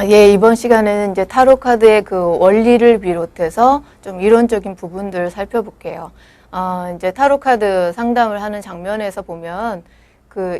예, 이번 시간에는 이제 타로 카드의 그 원리를 비롯해서 좀 이론적인 부분들을 살펴볼게요. 이제 타로 카드 상담을 하는 장면에서 보면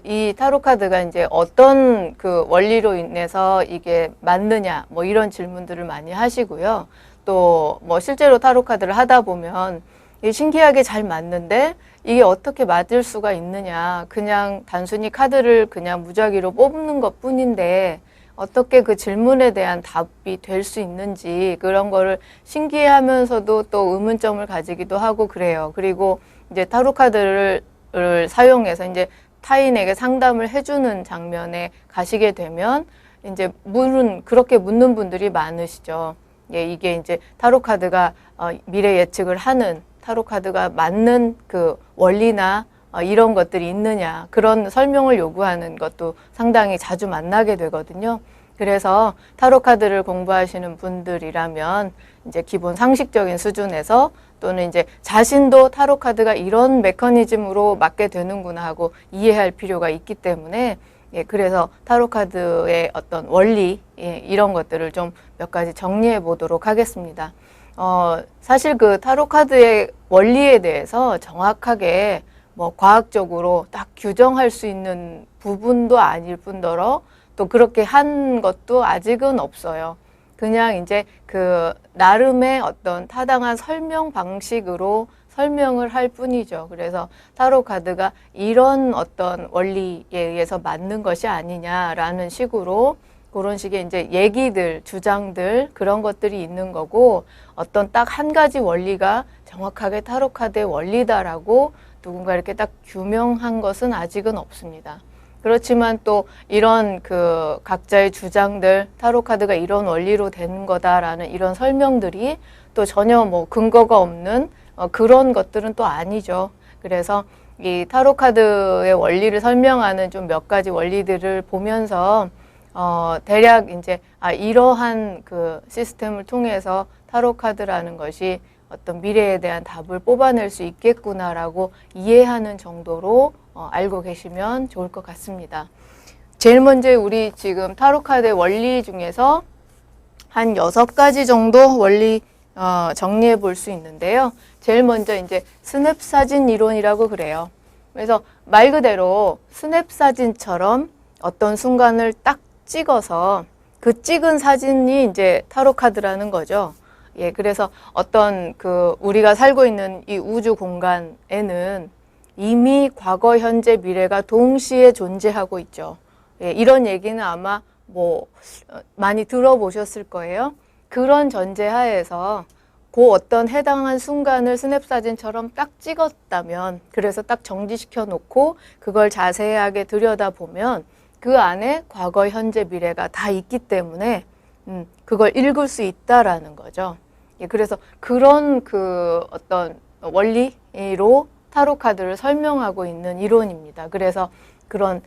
이 타로 카드가 이제 어떤 그 원리로 인해서 이게 맞느냐, 뭐 이런 질문들을 많이 하시고요. 또 뭐 실제로 타로 카드를 하다 보면 신기하게 잘 맞는데 이게 어떻게 맞을 수가 있느냐. 그냥 단순히 카드를 그냥 무작위로 뽑는 것 뿐인데 어떻게 그 질문에 대한 답이 될 수 있는지 그런 거를 신기해하면서도 또 의문점을 가지기도 하고 그래요. 그리고 이제 타로 카드를 사용해서 이제 타인에게 상담을 해주는 장면에 가시게 되면 이제 그렇게 묻는 분들이 많으시죠. 예, 이게 이제 타로 카드가 미래 예측을 하는 타로 카드가 맞는 그 원리나 이런 것들이 있느냐 그런 설명을 요구하는 것도 상당히 자주 만나게 되거든요. 그래서 타로 카드를 공부하시는 분들이라면 이제 기본 상식적인 수준에서 또는 이제 자신도 타로 카드가 이런 메커니즘으로 맞게 되는구나 하고 이해할 필요가 있기 때문에 예, 그래서 타로 카드의 어떤 원리 이런 것들을 좀 몇 가지 정리해 보도록 하겠습니다. 사실 그 타로 카드의 원리에 대해서 정확하게 뭐 과학적으로 딱 규정할 수 있는 부분도 아닐 뿐더러 또 그렇게 한 것도 아직은 없어요. 그냥 이제 그 나름의 어떤 타당한 설명 방식으로 설명을 할 뿐이죠. 그래서 타로 카드가 이런 어떤 원리에 의해서 맞는 것이 아니냐라는 식으로 그런 식의 이제 얘기들, 주장들 그런 것들이 있는 거고 어떤 딱 한 가지 원리가 정확하게 타로 카드의 원리다라고 누군가 이렇게 딱 규명한 것은 아직은 없습니다. 그렇지만 또 이런 그 각자의 주장들, 타로 카드가 이런 원리로 된 거다라는 이런 설명들이 또 전혀 뭐 근거가 없는 그런 것들은 또 아니죠. 그래서 이 타로 카드의 원리를 설명하는 좀 몇 가지 원리들을 보면서 대략 이제 이러한 그 시스템을 통해서 타로 카드라는 것이 어떤 미래에 대한 답을 뽑아낼 수 있겠구나라고 이해하는 정도로 알고 계시면 좋을 것 같습니다. 제일 먼저 우리 지금 타로 카드의 원리 중에서 한 6가지 정도 원리 정리해 볼 수 있는데요. 제일 먼저 이제 스냅 사진 이론이라고 그래요. 그래서 말 그대로 스냅 사진처럼 어떤 순간을 딱 찍어서 그 찍은 사진이 이제 타로 카드라는 거죠. 예, 그래서 어떤 우리가 살고 있는 이 우주 공간에는 이미 과거, 현재, 미래가 동시에 존재하고 있죠. 예, 이런 얘기는 아마 뭐 많이 들어보셨을 거예요. 그런 전제하에서 그 어떤 해당한 순간을 스냅 사진처럼 딱 찍었다면, 그래서 딱 정지시켜 놓고 그걸 자세하게 들여다보면 그 안에 과거, 현재, 미래가 다 있기 때문에 그걸 읽을 수 있다라는 거죠. 예, 그래서 그런 어떤 원리로 타로 카드를 설명하고 있는 이론입니다. 그래서 그런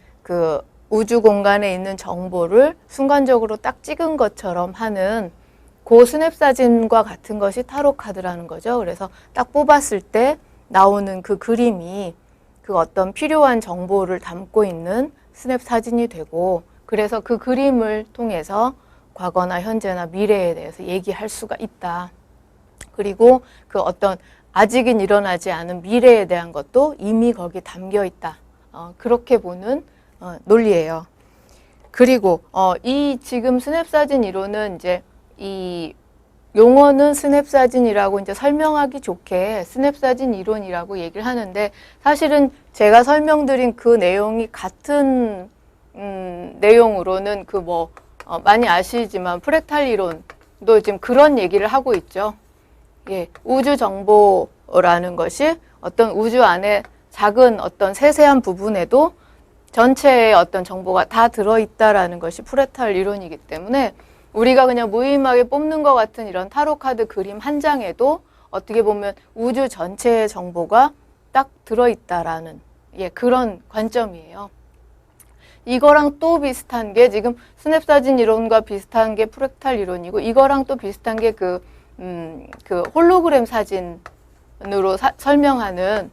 우주 공간에 있는 정보를 순간적으로 딱 찍은 것처럼 하는 그 스냅 사진과 같은 것이 타로 카드라는 거죠. 그래서 딱 뽑았을 때 나오는 그 그림이 그 어떤 필요한 정보를 담고 있는 스냅 사진이 되고, 그래서 그 그림을 통해서 과거나 현재나 미래에 대해서 얘기할 수가 있다. 그리고 그 어떤 아직은 일어나지 않은 미래에 대한 것도 이미 거기 담겨 있다. 그렇게 보는 논리예요. 그리고 이 지금 스냅 사진 이론은 이제 이 용어는 스냅 사진이라고 이제 설명하기 좋게 스냅 사진 이론이라고 얘기를 하는데, 사실은 제가 설명드린 그 내용이 같은 내용으로는 많이 아시지만 프랙탈 이론도 지금 그런 얘기를 하고 있죠. 예, 우주 정보라는 것이 어떤 우주 안에 작은 어떤 세세한 부분에도 전체의 어떤 정보가 다 들어있다라는 것이 프랙탈 이론이기 때문에 우리가 그냥 무의미하게 뽑는 것 같은 이런 타로 카드 그림 한 장에도 어떻게 보면 우주 전체의 정보가 딱 들어있다라는 그런 관점이에요. 이거랑 또 비슷한 게 지금 스냅 사진 이론과 비슷한 게 프랙탈 이론이고, 이거랑 또 비슷한 게 홀로그램 사진으로 설명하는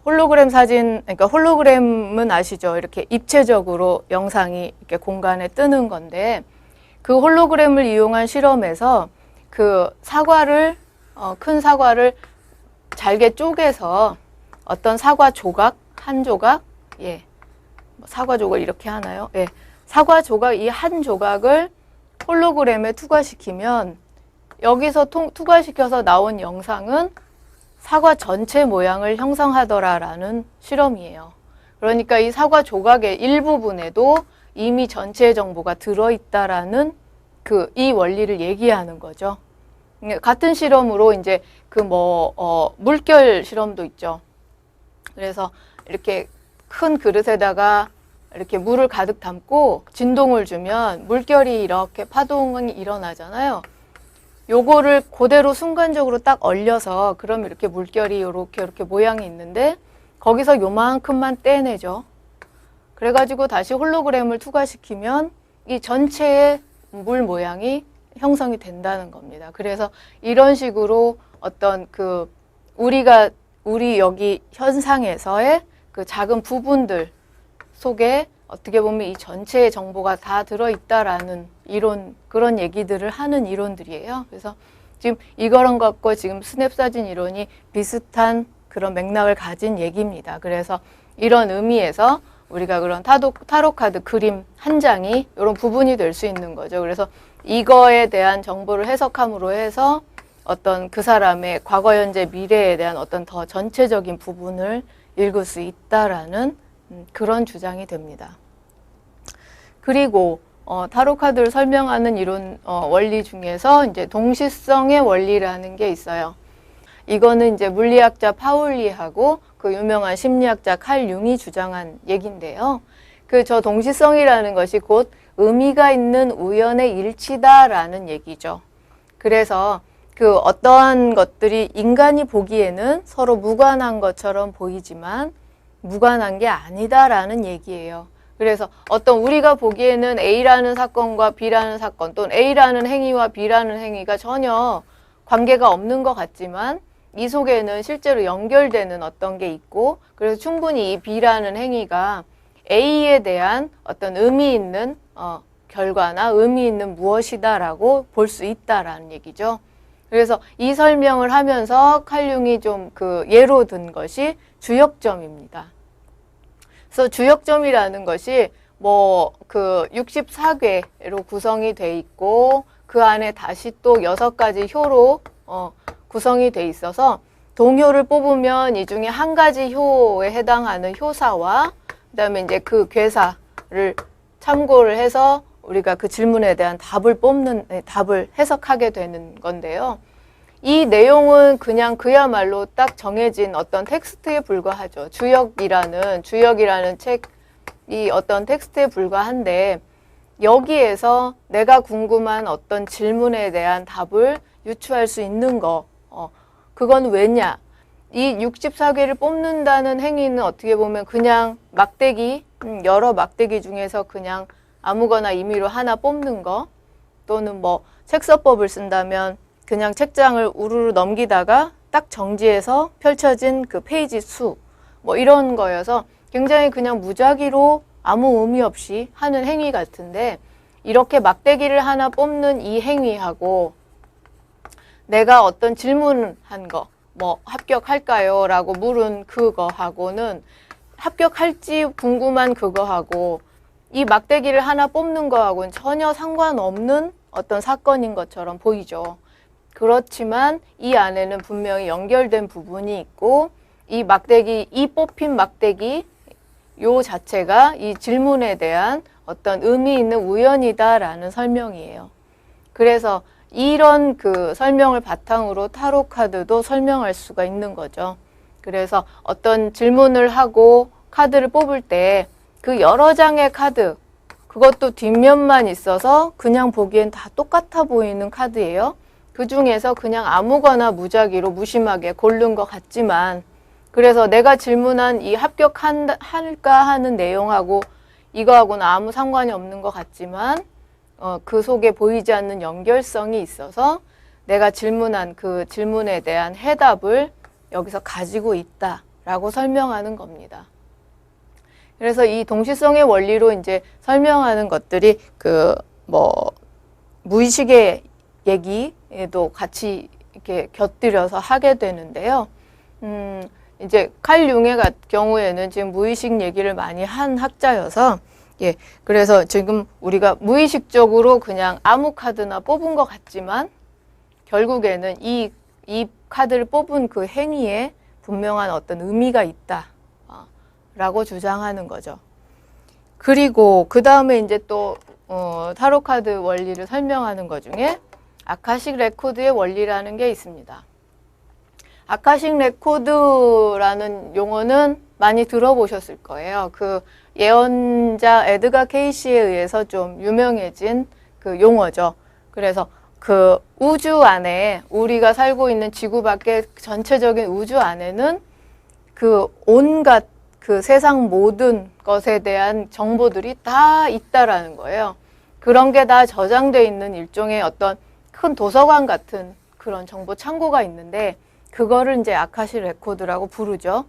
홀로그램 사진, 그러니까 홀로그램은 아시죠? 이렇게 입체적으로 영상이 이렇게 공간에 뜨는 건데, 그 홀로그램을 이용한 실험에서 그 사과를, 큰 사과를 잘게 쪼개서 어떤 사과 조각, 한 조각, 예. 사과 조각을 이렇게 하나요? 예. 사과 조각, 이 한 조각을 홀로그램에 투과시키면 여기서 투과시켜서 나온 영상은 사과 전체 모양을 형성하더라라는 실험이에요. 그러니까 이 사과 조각의 일부분에도 이미 전체의 정보가 들어있다라는 이 원리를 얘기하는 거죠. 같은 실험으로 이제 물결 실험도 있죠. 그래서 이렇게 큰 그릇에다가 이렇게 물을 가득 담고 진동을 주면 물결이 이렇게 파동이 일어나잖아요. 요거를 그대로 순간적으로 딱 얼려서 그럼 이렇게 물결이 이렇게 모양이 있는데 거기서 요만큼만 떼내죠. 그래가지고 다시 홀로그램을 투과시키면 이 전체의 물 모양이 형성이 된다는 겁니다. 그래서 이런 식으로 어떤 우리 여기 현상에서의 그 작은 부분들 속에 어떻게 보면 이 전체의 정보가 다 들어있다라는 그런 얘기들을 하는 이론들이에요. 그래서 지금 이거랑 갖고 지금 스냅사진 이론이 비슷한 그런 맥락을 가진 얘기입니다. 그래서 이런 의미에서 우리가 그런 타로카드 그림 한 장이 이런 부분이 될 수 있는 거죠. 그래서 이거에 대한 정보를 해석함으로 해서 어떤 그 사람의 과거, 현재, 미래에 대한 어떤 더 전체적인 부분을 읽을 수 있다라는 그런 주장이 됩니다. 그리고 타로카드를 설명하는 이론 원리 중에서 이제 동시성의 원리라는 게 있어요. 이거는 이제 물리학자 파울리하고 그 유명한 심리학자 칼 융이 주장한 얘기인데요. 저 동시성이라는 것이 곧 의미가 있는 우연의 일치다라는 얘기죠. 그래서 어떠한 것들이 인간이 보기에는 서로 무관한 것처럼 보이지만 무관한 게 아니다라는 얘기예요. 그래서 어떤 우리가 보기에는 A라는 사건과 B라는 사건 또는 A라는 행위와 B라는 행위가 전혀 관계가 없는 것 같지만 이 속에는 실제로 연결되는 어떤 게 있고 그래서 충분히 이 B라는 행위가 A에 대한 어떤 의미 있는 결과나 의미 있는 무엇이다라고 볼 수 있다라는 얘기죠. 그래서 이 설명을 하면서 칼 융이 좀 예로 든 것이 주역점입니다. 그래서 주역점이라는 것이 64개로 구성이 돼 있고 그 안에 다시 또 6가지 효로 구성이 돼 있어서 동효를 뽑으면 이 중에 한 가지 효에 해당하는 효사와 그다음에 이제 그 괴사를 참고를 해서 우리가 그 질문에 대한 답을 해석하게 되는 건데요. 이 내용은 그냥 그야말로 딱 정해진 어떤 텍스트에 불과하죠. 주역이라는 책이 어떤 텍스트에 불과한데 여기에서 내가 궁금한 어떤 질문에 대한 답을 유추할 수 있는 거. 그건 왜냐? 이 64개를 뽑는다는 행위는 어떻게 보면 그냥 막대기, 여러 막대기 중에서 그냥 아무거나 임의로 하나 뽑는 거 또는 책서법을 쓴다면 그냥 책장을 우르르 넘기다가 딱 정지해서 펼쳐진 그 페이지 수 이런 거여서 굉장히 그냥 무작위로 아무 의미 없이 하는 행위 같은데 이렇게 막대기를 하나 뽑는 이 행위하고 내가 어떤 질문한 거 합격할까요? 라고 물은 그거하고는 합격할지 궁금한 그거하고 이 막대기를 하나 뽑는 거하고는 전혀 상관없는 어떤 사건인 것처럼 보이죠. 그렇지만 이 안에는 분명히 연결된 부분이 있고 이 뽑힌 막대기 요 자체가 이 질문에 대한 어떤 의미 있는 우연이다라는 설명이에요. 그래서 이런 설명을 바탕으로 타로 카드도 설명할 수가 있는 거죠. 그래서 어떤 질문을 하고 카드를 뽑을 때 그 여러 장의 카드, 그것도 뒷면만 있어서 그냥 보기엔 다 똑같아 보이는 카드예요. 그 중에서 그냥 아무거나 무작위로 무심하게 고른 것 같지만 그래서 내가 질문한 이 합격할까 하는 내용하고 이거하고는 아무 상관이 없는 것 같지만 그 속에 보이지 않는 연결성이 있어서 내가 질문한 그 질문에 대한 해답을 여기서 가지고 있다라고 설명하는 겁니다. 그래서 이 동시성의 원리로 이제 설명하는 것들이 무의식의 얘기에도 같이 이렇게 곁들여서 하게 되는데요. 이제 칼 융의 경우에는 지금 무의식 얘기를 많이 한 학자여서, 예, 그래서 지금 우리가 무의식적으로 그냥 아무 카드나 뽑은 것 같지만 결국에는 이 카드를 뽑은 그 행위에 분명한 어떤 의미가 있다라고 주장하는 거죠. 그리고 그 다음에 이제 또 타로 카드 원리를 설명하는 것 중에 아카식 레코드의 원리라는 게 있습니다. 아카식 레코드라는 용어는 많이 들어보셨을 거예요. 그 예언자 에드가 케이시에 의해서 좀 유명해진 그 용어죠. 그래서 그 우주 안에, 우리가 살고 있는 지구 밖의 전체적인 우주 안에는 그 온갖 그 세상 모든 것에 대한 정보들이 다 있다라는 거예요. 그런 게 다 저장되어 있는 일종의 어떤 큰 도서관 같은 그런 정보 창고가 있는데, 그거를 이제 아카시 레코드라고 부르죠.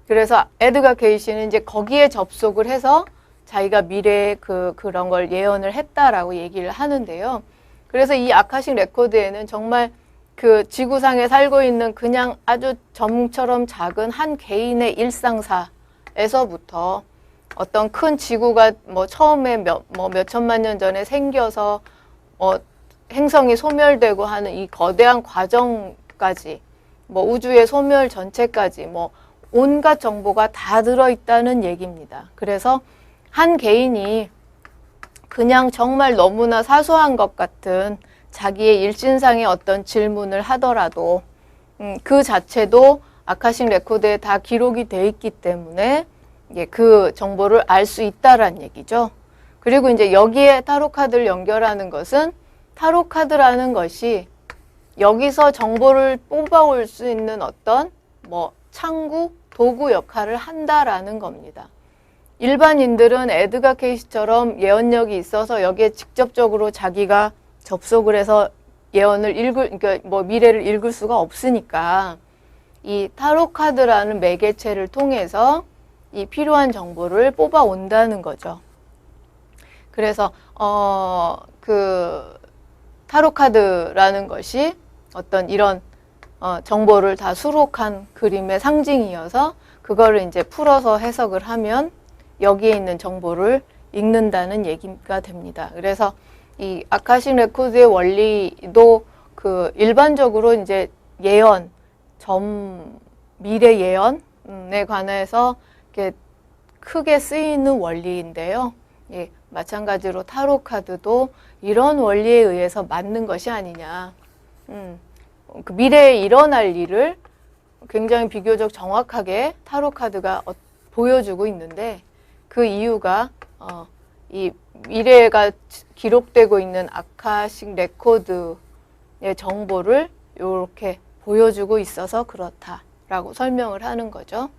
그래서 에드가 케이시는 이제 거기에 접속을 해서 자기가 미래에 그런 걸 예언을 했다라고 얘기를 하는데요. 그래서 이 아카식 레코드에는 정말 그 지구상에 살고 있는 그냥 아주 점처럼 작은 한 개인의 일상사에서부터 어떤 큰 지구가 처음에 몇 천만 년 전에 생겨서 행성이 소멸되고 하는 이 거대한 과정까지, 우주의 소멸 전체까지 온갖 정보가 다 들어있다는 얘기입니다. 그래서 한 개인이 그냥 정말 너무나 사소한 것 같은 자기의 일신상의 어떤 질문을 하더라도 그 자체도 아카식 레코드에 다 기록이 돼 있기 때문에 그 정보를 알 수 있다란 얘기죠. 그리고 이제 여기에 타로 카드를 연결하는 것은 타로 카드라는 것이 여기서 정보를 뽑아올 수 있는 어떤 창구, 도구 역할을 한다라는 겁니다. 일반인들은 에드가 케이시처럼 예언력이 있어서 여기에 직접적으로 자기가 접속을 해서 예언을 그러니까 미래를 읽을 수가 없으니까 이 타로 카드라는 매개체를 통해서 이 필요한 정보를 뽑아 온다는 거죠. 그래서 그 타로 카드라는 것이 어떤 이런 정보를 다 수록한 그림의 상징이어서 그거를 이제 풀어서 해석을 하면 여기에 있는 정보를 읽는다는 얘기가 됩니다. 그래서 이 아카식 레코드의 원리도 그 일반적으로 이제 예언, 미래 예언에 관해서 이렇게 크게 쓰이는 원리인데요. 예, 마찬가지로 타로 카드도 이런 원리에 의해서 맞는 것이 아니냐. 그 미래에 일어날 일을 굉장히 비교적 정확하게 타로 카드가 보여주고 있는데, 그 이유가 이 미래가 기록되고 있는 아카식 레코드의 정보를 이렇게 보여주고 있어서 그렇다라고 설명을 하는 거죠.